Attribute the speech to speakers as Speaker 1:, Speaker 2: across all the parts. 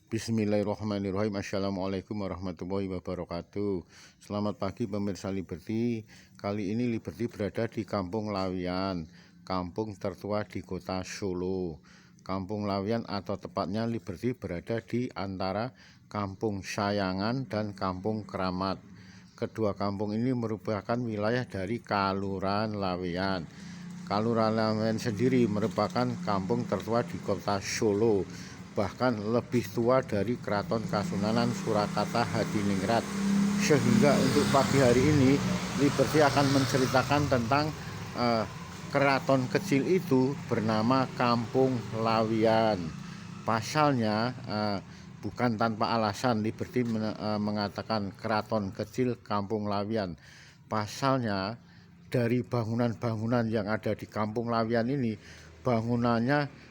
Speaker 1: Bismillahirrahmanirrahim. Assalamualaikum warahmatullahi wabarakatuh. Selamat pagi pemirsa Liberty. Kali ini Liberty berada di Kampung Lawian, kampung tertua di kota Solo. Kampung Lawian atau tepatnya Liberty berada di antara Kampung Sayangan dan Kampung Keramat. Kedua kampung ini merupakan wilayah dari Kalurahan Lawean. Kalurahan Lawean sendiri merupakan kampung tertua di kota Solo, bahkan lebih tua dari Keraton Kasunanan Surakarta Hadiningrat. Sehingga untuk pagi hari ini Liberty akan menceritakan tentang keraton kecil itu bernama Kampung Lawian. Pasalnya bukan tanpa alasan Liberty mengatakan keraton kecil Kampung Lawian. Pasalnya dari bangunan-bangunan yang ada di Kampung Lawian ini, bangunannya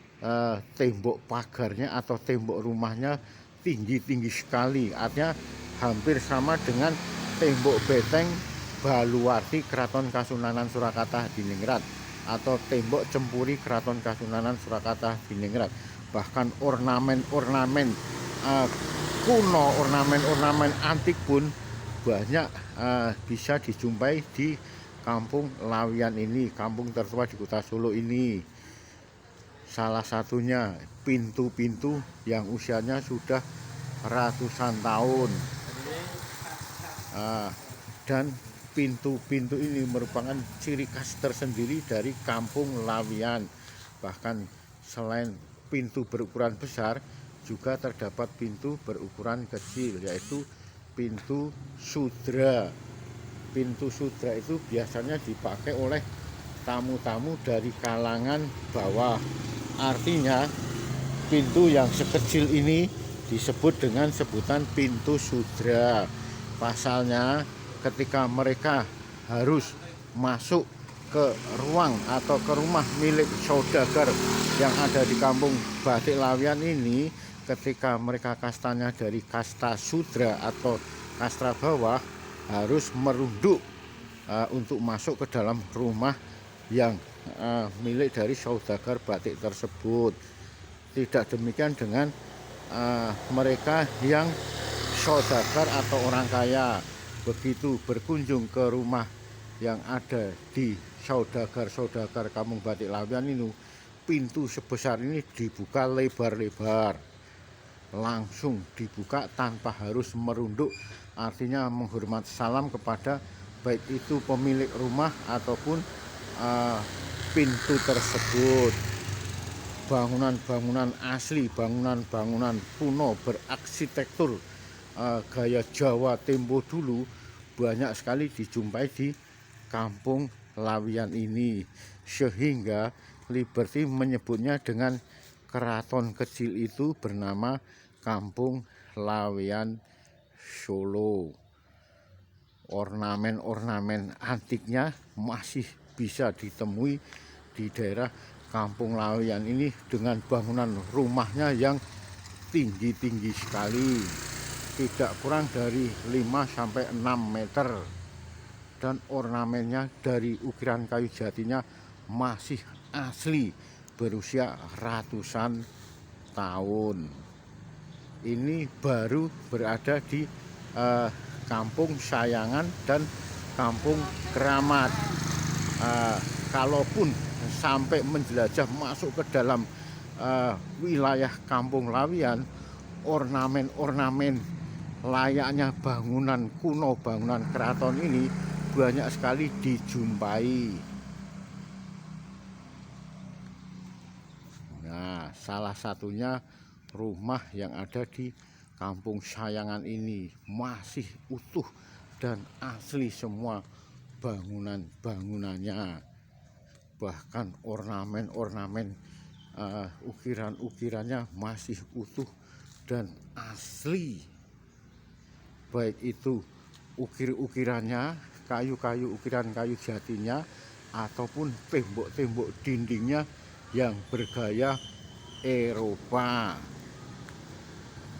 Speaker 1: tembok pagarnya atau tembok rumahnya tinggi-tinggi sekali, artinya hampir sama dengan tembok beteng Baluwarti Keraton Kasunanan Surakarta Hadiningrat atau tembok cempuri Keraton Kasunanan Surakarta Hadiningrat. Bahkan ornamen-ornamen kuno, ornamen-ornamen antik pun banyak bisa dijumpai di Kampung Lawian ini, kampung tertua di kota Solo ini. Salah satunya pintu-pintu yang usianya sudah ratusan tahun. Dan pintu-pintu ini merupakan ciri khas tersendiri dari Kampung Lawian. Bahkan selain pintu berukuran besar, juga terdapat pintu berukuran kecil, yaitu pintu sudra. Pintu sudra itu biasanya dipakai oleh tamu-tamu dari kalangan bawah. Artinya pintu yang sekecil ini disebut dengan sebutan pintu sudra. Pasalnya ketika mereka harus masuk ke ruang atau ke rumah milik saudagar yang ada di Kampung Batik Lawian ini, ketika mereka kastanya dari kasta sudra atau kasta bawah, harus merunduk untuk masuk ke dalam rumah yang milik dari saudagar batik tersebut. Tidak demikian dengan mereka yang saudagar atau orang kaya. Begitu berkunjung ke rumah yang ada di saudagar-saudagar Kampung Batik Lawian ini, pintu sebesar ini dibuka lebar-lebar, langsung dibuka tanpa harus merunduk, artinya menghormat salam kepada baik itu pemilik rumah ataupun pintu tersebut. Bangunan-bangunan asli, bangunan-bangunan kuno berarsitektur gaya Jawa tempo dulu banyak sekali dijumpai di Kampung Lawian ini, sehingga Liberty menyebutnya dengan keraton kecil itu bernama Kampung Lawian Solo. Ornamen-ornamen antiknya masih bisa ditemui di daerah Kampung Lawian ini dengan bangunan rumahnya yang tinggi-tinggi sekali, tidak kurang dari 5-6 meter, dan ornamennya dari ukiran kayu jatinya masih asli berusia ratusan tahun. Ini baru berada di Kampung Sayangan dan Kampung Keramat. Kalaupun sampai menjelajah masuk ke dalam wilayah Kampung Lawian, ornamen-ornamen layaknya bangunan kuno, bangunan keraton ini banyak sekali dijumpai. Nah, salah satunya rumah yang ada di Kampung Sayangan ini masih utuh dan asli semua bangunan-bangunannya. Bahkan ornamen-ornamen ukiran-ukirannya masih utuh dan asli. Baik itu ukir-ukirannya, kayu-kayu, ukiran kayu jatinya, ataupun tembok-tembok dindingnya yang bergaya Eropa.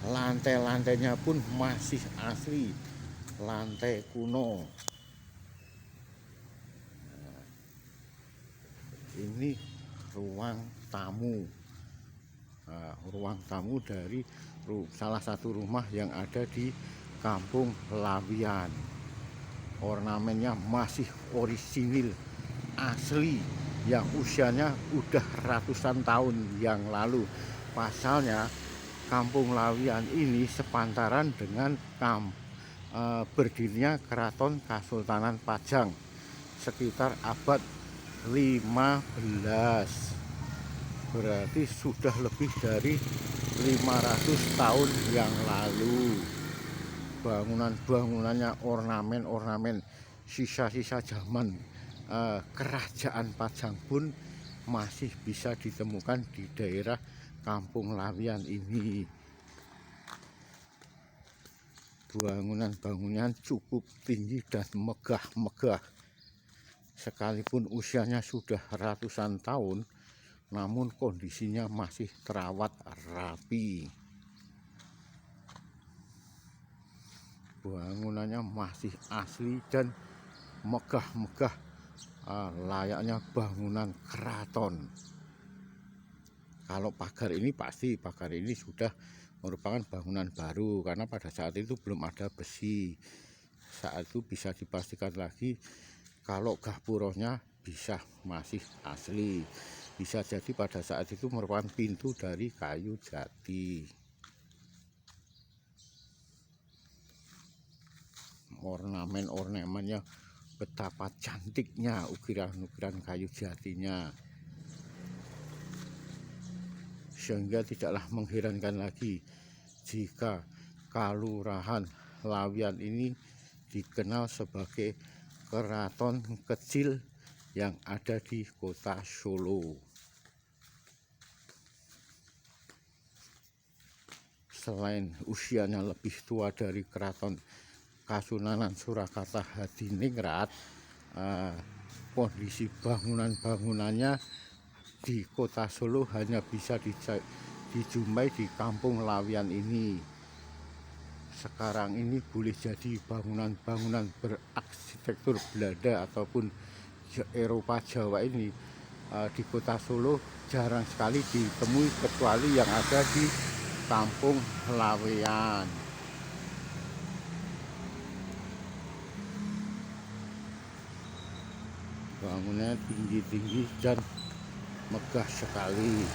Speaker 1: Lantai-lantainya pun masih asli, lantai kuno. Ini ruang tamu. ruang tamu dari salah satu rumah yang ada di Kampung Lawian. Ornamennya masih orisinil asli yang usianya udah ratusan tahun yang lalu. Pasalnya Kampung Lawian ini sepantaran dengan berdirinya Keraton Kasultanan Pajang sekitar abad 15. Berarti sudah lebih dari 500 tahun yang lalu. Bangunan-bangunannya, ornamen-ornamen, sisa-sisa zaman kerajaan Pajang pun masih bisa ditemukan di daerah Kampung Lawian ini. Bangunan-bangunan cukup tinggi dan megah-megah. Sekalipun usianya sudah ratusan tahun, namun kondisinya masih terawat rapi. Bangunannya masih asli dan megah-megah, layaknya bangunan keraton. Kalau pagar ini pasti pagar ini sudah merupakan bangunan baru, karena pada saat itu belum ada besi. Saat itu bisa dipastikan lagi kalau gahpuronya bisa masih asli. Bisa jadi pada saat itu merupakan pintu dari kayu jati. Ornamen-ornamennya betapa cantiknya, ukiran-ukiran kayu jatinya, sehingga tidaklah mengherankan lagi jika Kelurahan Lawian ini dikenal sebagai keraton kecil yang ada di kota Solo. Selain usianya lebih tua dari Keraton Kasunanan Surakarta Hadiningrat, kondisi bangunan-bangunannya di kota Solo hanya bisa dijumpai di Kampung Lawian ini. Sekarang ini boleh jadi bangunan-bangunan berarsitektur Belanda ataupun Eropa Jawa ini di kota Solo jarang sekali ditemui, kecuali yang ada di Kampung Lawian. Bangunannya tinggi-tinggi dan megah sekali.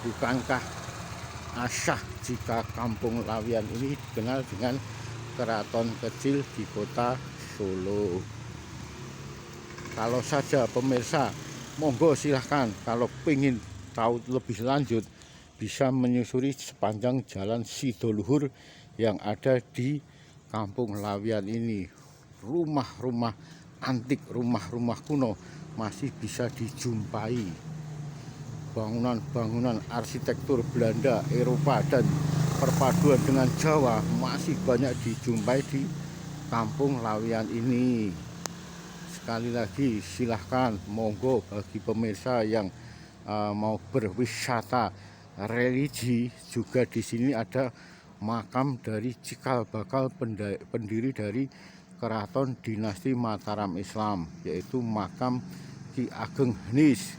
Speaker 1: Bukankah asah jika Kampung Lawian ini dikenal dengan keraton kecil di kota Solo? Kalau saja pemirsa, monggo silahkan kalau ingin tahu lebih lanjut bisa menyusuri sepanjang jalan Sidoluhur yang ada di Kampung Lawian ini. Rumah-rumah antik, rumah-rumah kuno masih bisa dijumpai. Bangunan-bangunan arsitektur Belanda, Eropa, dan perpaduan dengan Jawa masih banyak dijumpai di Kampung Lawian ini. Sekali lagi silahkan, monggo bagi pemirsa yang mau berwisata religi, juga di sini ada makam dari cikal bakal pendiri dari Keraton Dinasti Mataram Islam, yaitu makam Ki Ageng Henis,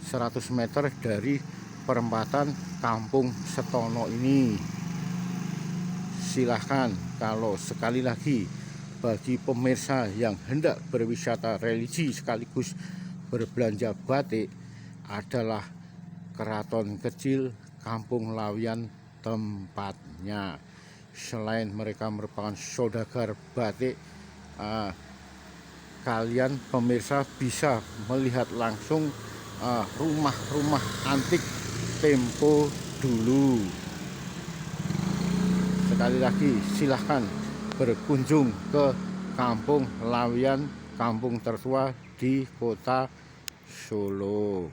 Speaker 1: 100 meter dari perempatan Kampung Setono ini. Silahkan, kalau sekali lagi bagi pemirsa yang hendak berwisata religi sekaligus berbelanja batik, adalah keraton kecil Kampung Lawian tempatnya. Selain mereka merupakan saudagar batik, kalian pemirsa bisa melihat langsung rumah-rumah antik tempo dulu. Sekali lagi silahkan berkunjung ke Kampung Lawian, kampung tertua di kota Solo.